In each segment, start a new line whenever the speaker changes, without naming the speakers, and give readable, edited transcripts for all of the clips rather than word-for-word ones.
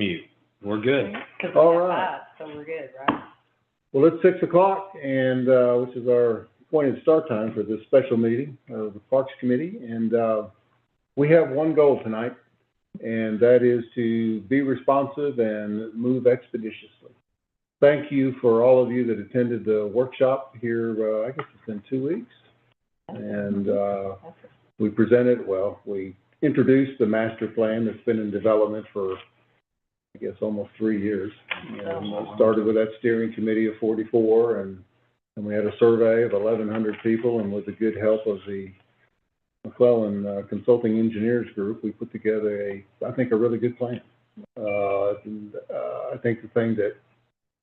Mute. We're good.
All right. So we're good, right?
Well, it's 6 o'clock, and which is our appointed start time for this special meeting of the Parks Committee. And we have one goal tonight, and that is to be responsive and move expeditiously. Thank you for all of you that attended the workshop here. I guess it's been 2 weeks, and we introduced the master plan that's been in development for, I guess, almost 3 years. And started with that steering committee of 44, and we had a survey of 1,100 people, and with the good help of the McClellan Consulting Engineers Group, we put together I think a really good plan. I think the thing that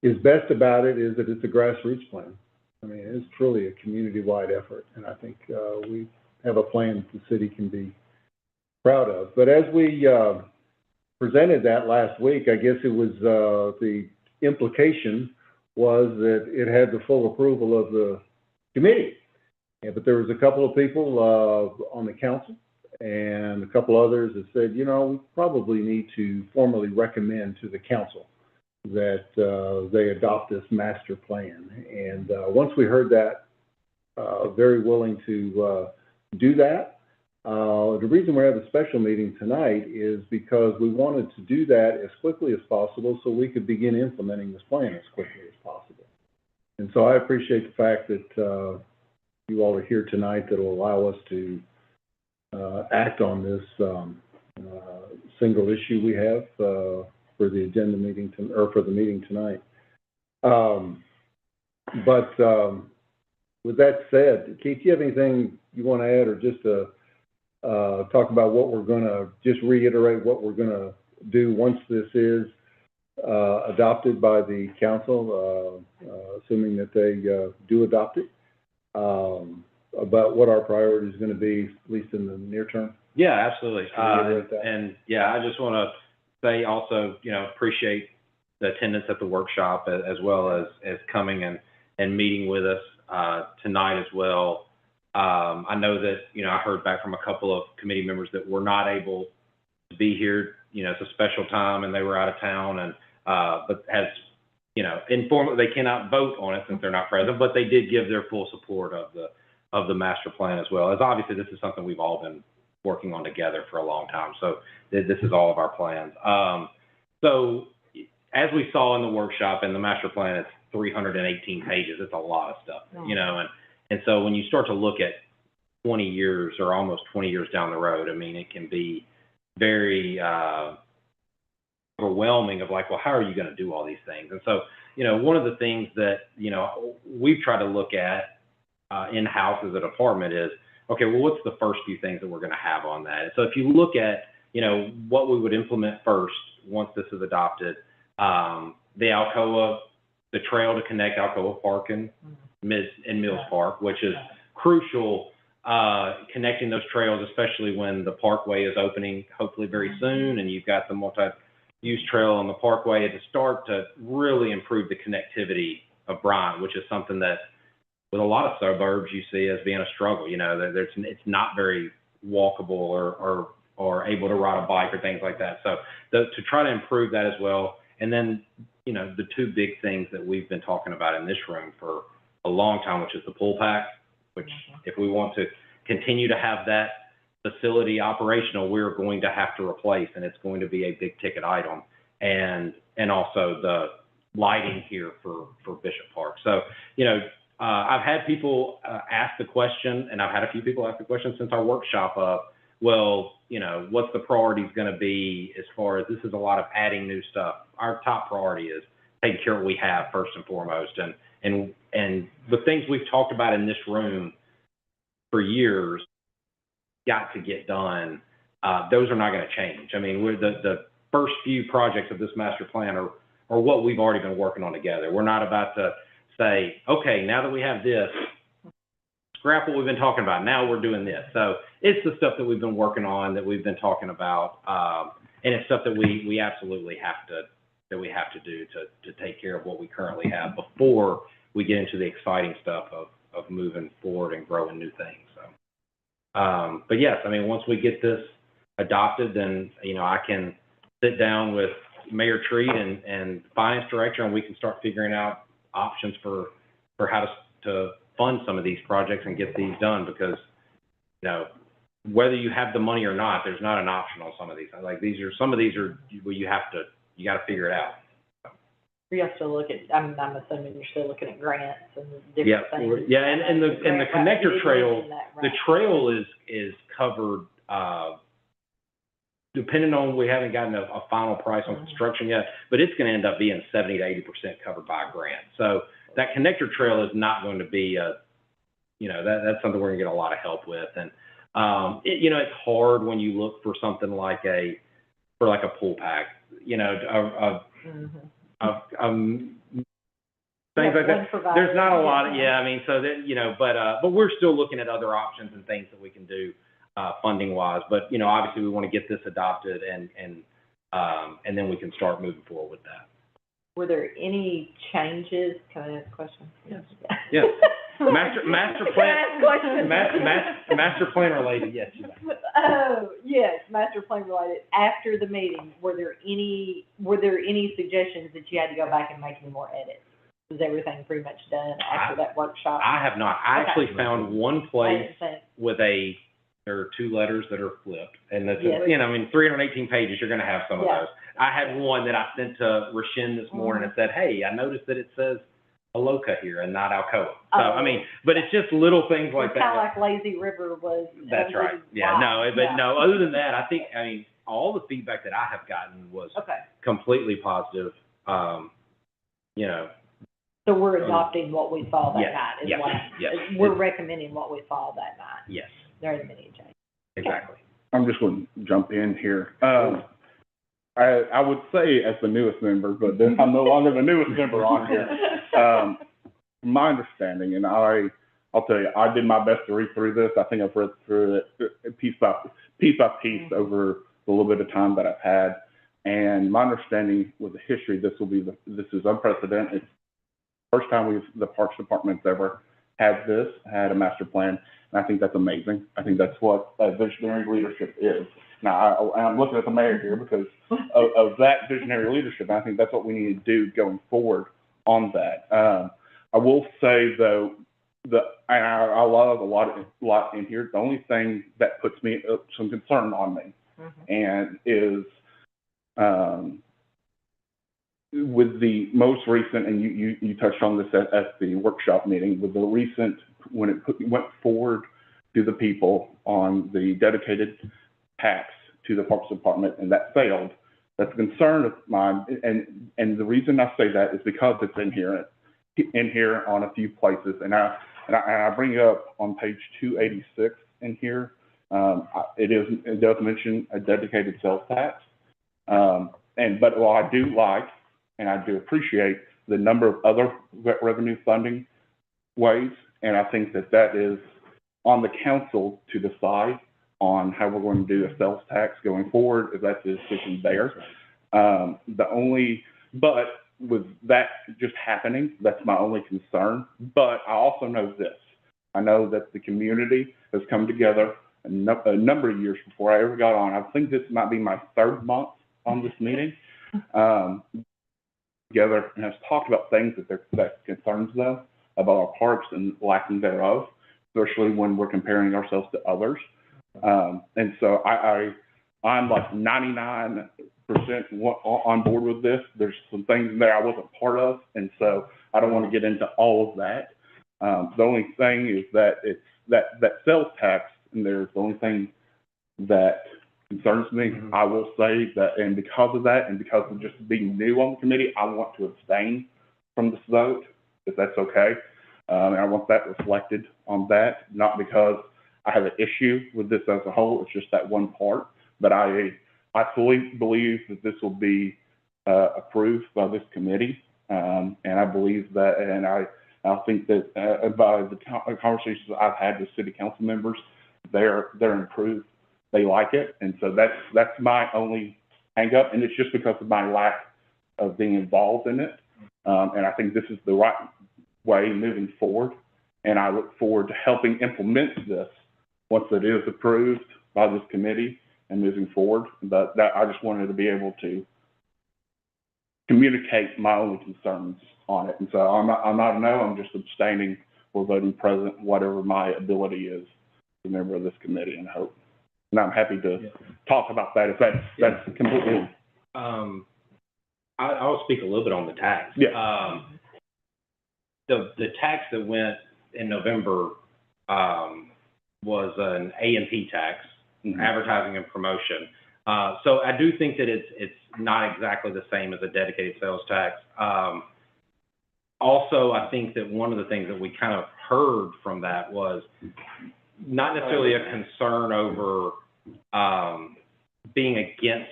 is best about it is that it's a grassroots plan. I mean, it's truly a community-wide effort, and I think we have a plan that the city can be proud of. But as we presented that last week, I guess it was the implication was that it had the full approval of the committee. Yeah, but there was a couple of people on the council and a couple others that said, you know, we probably need to formally recommend to the council that they adopt this master plan. And once we heard that, very willing to do that. The reason we have a special meeting tonight is because we wanted to do that as quickly as possible so we could begin implementing this plan as quickly as possible. And so I appreciate the fact that you all are here tonight that will allow us to act on this single issue we have for the agenda meeting, for the meeting tonight. With that said, Keith, do you have anything you want to add, or just to talk about what we're going to, just reiterate what we're going to do once this is adopted by the council, assuming that they do adopt it, about what our priority is going to be, at least in the near term?
Yeah, absolutely. And yeah, I just want to say also, you know, appreciate the attendance at the workshop, as well as coming and meeting with us tonight as well. I know that, you know, I heard back from a couple of committee members that were not able to be here. You know, it's a special time and they were out of town, and but as you know, informed they cannot vote on it since they're not present, but they did give their full support of the master plan, as well as obviously this is something we've all been working on together for a long time. So this is all of our plans. So as we saw in the workshop, and the master plan, it's 318 pages. It's a lot of stuff, you know, and so when you start to look at 20 years or almost 20 years down the road, I mean, it can be very overwhelming of like, well, how are you going to do all these things? And so, you know, one of the things that, you know, we've tried to look at in-house as a department is, okay, well, what's the first few things that we're going to have on that? And so if you look at, you know, what we would implement first once this is adopted, the Alcoa, the trail to connect Alcoa Park and Mills Park, which is crucial, connecting those trails, especially when the parkway is opening hopefully very soon, and you've got the multi-use trail on the parkway to start to really improve the connectivity of Bryant, which is something that with a lot of suburbs you see as being a struggle. You know, it's not very walkable or able to ride a bike or things like that. So to try to improve that as well. And then, you know, the two big things that we've been talking about in this room for a long time, which is the pull pack, which if we want to continue to have that facility operational, we're going to have to replace, and it's going to be a big ticket item, and also the lighting here for Bishop Park. So, you know, I've had people ask the question, and I've had a few people ask the question since our workshop up, well, you know, what's the priorities going to be as far as this is a lot of adding new stuff. Our top priority is taking care of what we have first and foremost. And the things we've talked about in this room for years got to get done. Those are not going to change. I mean, the first few projects of this master plan are what we've already been working on together. We're not about to say, okay, now that we have this, scrap what we've been talking about. Now we're doing this. So it's the stuff that we've been working on, that we've been talking about, and it's stuff that we absolutely have to do to take care of what we currently have before we get into the exciting stuff of moving forward and growing new things. So, but yes, I mean, once we get this adopted, then, you know, I can sit down with Mayor Treat and Finance Director, and we can start figuring out options for how to fund some of these projects and get these done, because, you know, whether you have the money or not, there's not an option on some of these. Like, some of these are, well, you got to figure it out.
We have to look at, I'm assuming you're still looking at grants and different
Yeah,
things.
yeah, and the connector trail, the trail is covered, depending on, we haven't gotten a final price on construction yet, but it's going to end up being 70 to 80% covered by a grant. So that connector trail is not going to be that's something we're going to get a lot of help with. And, it's hard when you look for something like a pool pack, things like that. There's not a lot of, so that, but we're still looking at other options and things that we can do, funding wise. But, obviously we want to get this adopted and then we can start moving forward with that.
Were there any changes? Can I ask a question?
Yes. Yes. Master plan. Master plan related. Yes.
Oh, yes, master plan related. After the meeting, were there any suggestions that you had to go back and make any more edits? Was everything pretty much done after that workshop?
I have not. I actually found one place with there are 2 letters that are flipped, and that's 318 pages. You're going to have some of those. I had one that I sent to Rashin this morning and said, "Hey, I noticed that it says Aloka here and not Alcoa." So but it's just little things like that.
Kind of like Lazy River was.
That's right. Yeah. No. Other than that, I think all the feedback that I have gotten was completely positive.
So we're adopting what we saw that night.
Yes.
We're recommending what we saw that night.
Yes.
There are many changes.
Exactly.
I'm just going to jump in here. I would say as the newest member, but I'm no longer the newest member on here. From my understanding, and I'll tell you, I did my best to read through this. I think I've read through it piece by piece over the little bit of time that I've had. And my understanding with the history, this is unprecedented. It's the first time the Parks Department's ever had a master plan. And I think that's amazing. I think that's what visionary leadership is. Now, I'm looking at the mayor here because of that visionary leadership. I think that's what we need to do going forward on that. I will say, though, I love a lot in here. The only thing that puts me some concern on me and is with the most recent, and you touched on this at the workshop meeting, with the recent, when it went forward to the people on the dedicated tax to the Parks Department, and that failed. That's a concern of mine, and the reason I say that is because it's in here on a few places, and I bring up on page 286 in here. It does mention a dedicated sales tax, but while I do like and I do appreciate the number of other revenue funding ways, and I think that is on the council to decide on how we're going to do a sales tax going forward, if that's the decision there. But with that just happening, that's my only concern. But I also know this. I know that the community has come together a number of years before I ever got on. I think this might be my 3rd month on this meeting. Together and has talked about things that concerns them about our parks and lacking thereof, especially when we're comparing ourselves to others. And so I'm like 99% on board with this. There's some things in there I wasn't part of, and so I don't want to get into all of that. The only thing is that it's that sales tax, and there's the only thing that concerns me. I will say that, and because of that, and because of just being new on the committee, I want to abstain from this vote, if that's okay. And I want that reflected on that, not because I have an issue with this as a whole. It's just that one part. But I fully believe that this will be approved by this committee, and I believe that, and I think that by the conversations I've had with city council members, they're improved. They like it, and so that's my only hang up, and it's just because of my lack of being involved in it. And I think this is the right way moving forward, and I look forward to helping implement this once it is approved by this committee and moving forward. But that I just wanted to be able to communicate my only concerns on it. And so I'm not a no, I'm just abstaining or voting present, whatever my ability is as a member of this committee, and hope. And I'm happy to talk about that if that's completely.
I'll speak a little bit on the tax.
Yeah.
The tax that went in November was an A&P tax, advertising and promotion. So I do think that it's not exactly the same as a dedicated sales tax. Also, I think that one of the things that we kind of heard from that was not necessarily a concern over being against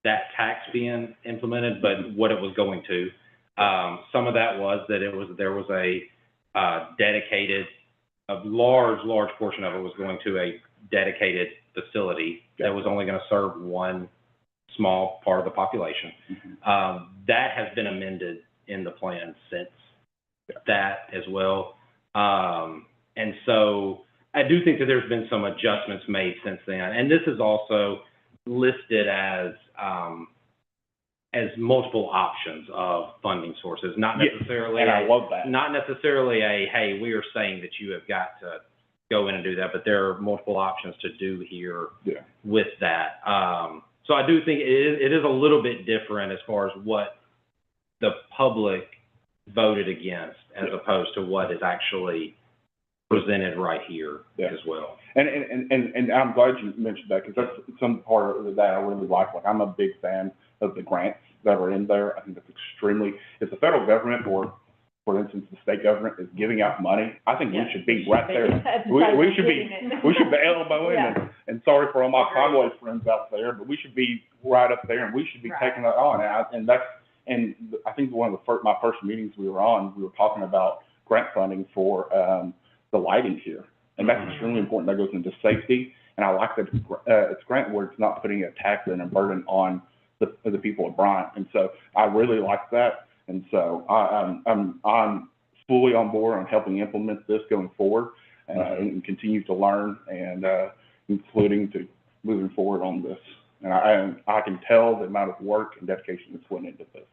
that tax being implemented, but what it was going to. Some of that was that there was a dedicated, a large portion of it was going to a dedicated facility that was only going to serve one small part of the population. That has been amended in the plan since that as well. And so I do think that there's been some adjustments made since then. And this is also listed as multiple options of funding sources, not necessarily,
and I love that.
Not necessarily a, hey, we are saying that you have got to go in and do that, but there are multiple options to do here with that. So I do think it is a little bit different as far as what the public voted against as opposed to what is actually presented right here as well.
And I'm glad you mentioned that, because that's some part of that I really like. Like, I'm a big fan of the grants that are in there. I think that's extremely, if the federal government or, for instance, the state government is giving out money, I think we should be right there. We should be elbowing, and sorry for all my Conway friends out there, but we should be right up there, and we should be taking that on. And I think one of my first meetings we were on, we were talking about grant funding for the lighting here, and that's extremely important. That goes into safety, and I like that it's grant where it's not putting a tax and a burden on the people of Bryant, and so I really like that. And so I'm fully on board on helping implement this going forward, and continue to learn, and including to moving forward on this. And I can tell the amount of work and dedication that's went into this.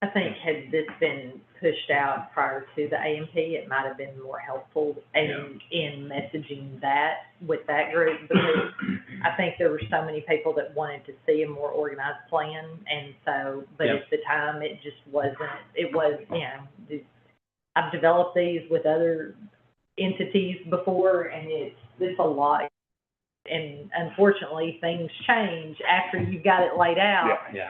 I think had this been pushed out prior to the A&P, it might have been more helpful in messaging that with that group, because I think there were so many people that wanted to see a more organized plan, and so, but at the time, it just wasn't, I've developed these with other entities before, and it's a lot. And unfortunately, things change after you've got it laid out.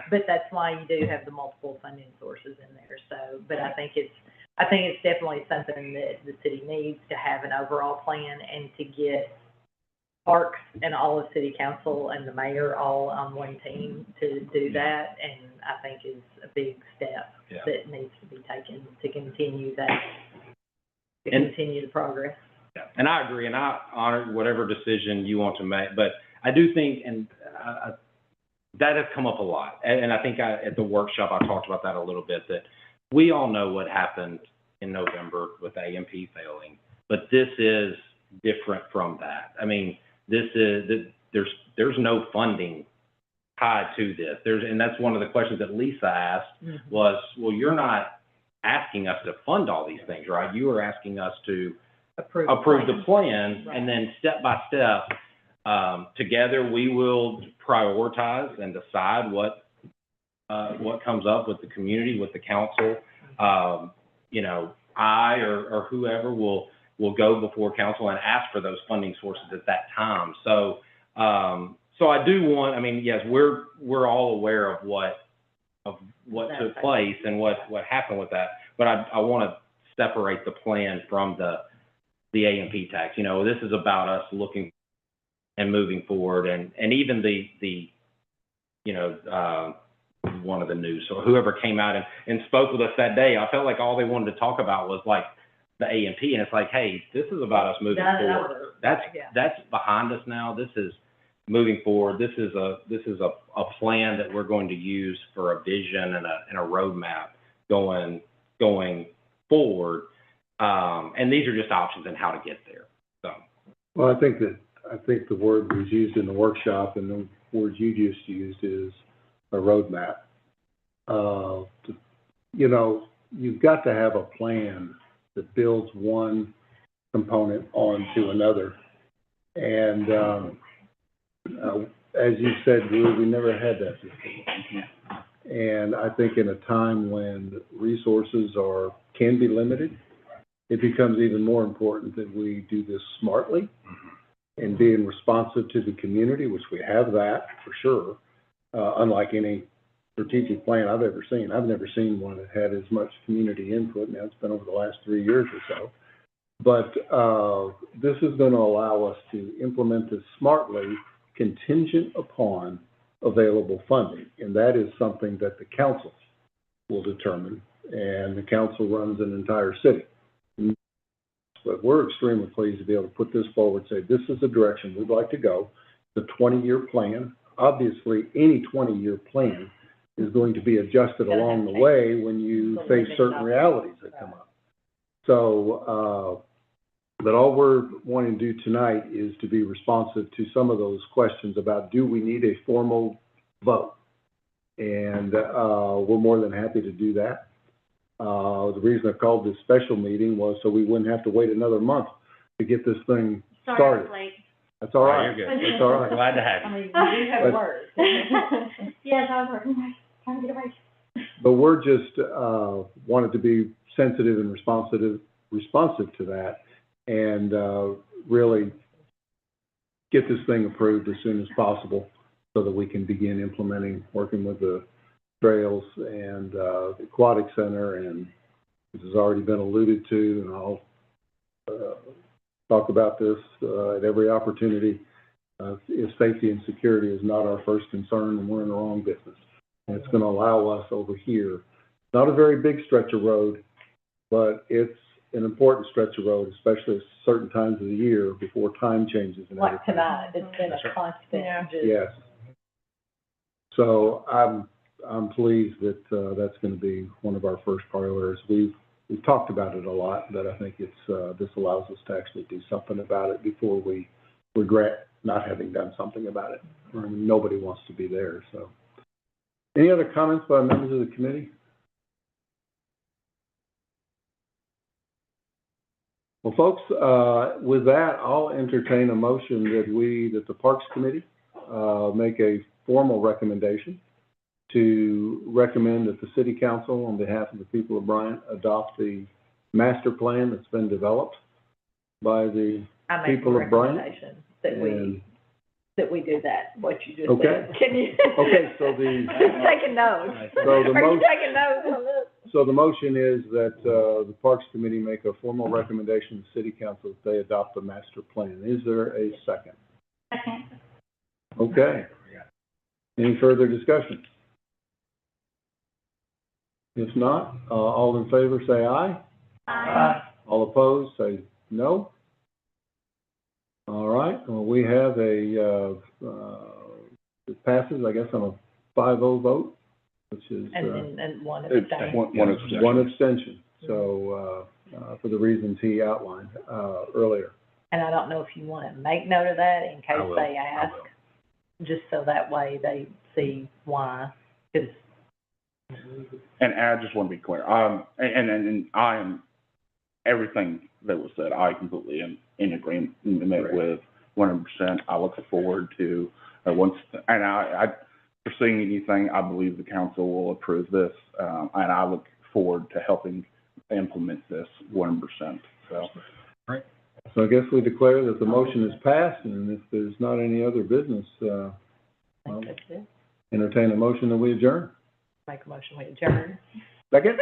But that's why you do have the multiple funding sources in there. So, but I think it's definitely something that the city needs to have an overall plan, and to get parks and all of city council and the mayor all on one team to do that. And I think is a big step that needs to be taken to continue that, continue the progress.
And I agree, and I honor whatever decision you want to make, but I do think, and that has come up a lot, and I think at the workshop I talked about that a little bit, that we all know what happened in November with A&P failing, but this is different from that. I mean, this is, there's no funding tied to this. And that's one of the questions that Lisa asked was, well, you're not asking us to fund all these things, right? You are asking us to approve the plan, and then step by step, together we will prioritize and decide what comes up with the community, with the council. I or whoever will go before council and ask for those funding sources at that time. So I do want, I mean, yes, we're all aware of what took place and what happened with that, but I want to separate the plan from the A&P tax. This is about us looking and moving forward, and even the one of the news or whoever came out and spoke with us that day, I felt like all they wanted to talk about was like the A&P, and it's like, hey, this is about us moving forward. That's behind us now. This is moving forward. This is a plan that we're going to use for a vision and a roadmap going forward. And these are just options on how to get there. So.
Well, I think the word was used in the workshop, and the word you just used is roadmap. You know, you've got to have a plan that builds one component onto another. And as you said, Drew, we never had that before. And I think in a time when resources can be limited, it becomes even more important that we do this smartly and being responsive to the community, which we have that for sure, unlike any strategic plan I've ever seen. I've never seen one that had as much community input. Now, it's been over the last 3 years or so. But this is going to allow us to implement this smartly, contingent upon available funding. And that is something that the council will determine. And the council runs an entire city. But we're extremely pleased to be able to put this forward, say this is the direction we'd like to go, the 20-year plan. Obviously, any 20-year plan is going to be adjusted along the way when you face certain realities that come up. So, but all we're wanting to do tonight is to be responsive to some of those questions about, do we need a formal vote? And we're more than happy to do that. The reason I called this special meeting was so we wouldn't have to wait another month to get this thing started.
Sorry, I was late.
That's all right.
You're good.
That's all right.
Glad to have
I
you.
mean, you do have
But-
words.
Yes, I was working, trying to get away.
But we're just wanted to be sensitive and responsive to that, and really get this thing approved as soon as possible so that we can begin implementing, working with the trails and the aquatic center, and this has already been alluded to, and I'll talk about this at every opportunity. If safety and security is not our first concern, then we're in the wrong business. And it's going to allow us over here, not a very big stretch of road, but it's an important stretch of road, especially at certain times of the year before time changes and everything.
Like tonight, it's been
That's
a
right.
constant, just.
Yes. So I'm pleased that that's going to be one of our first priorities. We've talked about it a lot, but I think this allows us to actually do something about it before we regret not having done something about it. I mean, nobody wants to be there, so. Any other comments by members of the committee? Well, folks, with that, I'll entertain a motion that the Parks Committee make a formal recommendation to recommend that the City Council, on behalf of the people of Bryant, adopt the master plan that's been developed by the
I make a
people of Bryant.
recommendation that
And-
we do that, what you just
Okay.
said. Can you?
Okay, so the-
Taking notes.
So the
Are you
motion,
taking notes on this?
so the motion is that the Parks Committee make a formal recommendation to the City Council that they adopt the master plan. Is there a second?
Second.
Okay. Any further discussion? If not, all in favor say aye.
Aye.
All opposed say no. All right, well, we have it passes, I guess, on a 5-0 vote, which is
And one
It's
abstain.
one abstention.
one abstention. So, for the reasons he outlined earlier.
And I don't know if you want to make note of that in
I
case
will.
they
I
ask,
will.
just so that way they see why, because.
And I just want to be clear, and I am, everything that was said, I completely am in agreement with 100%. I look forward to, foreseeing anything, I believe the council will approve this, and I look forward to helping implement this 100%, so.
So I guess we declare that the motion is passed, and if there's not any other business,
I think that's it.
entertain a motion that we adjourn.
Make a motion, we adjourn.
Second?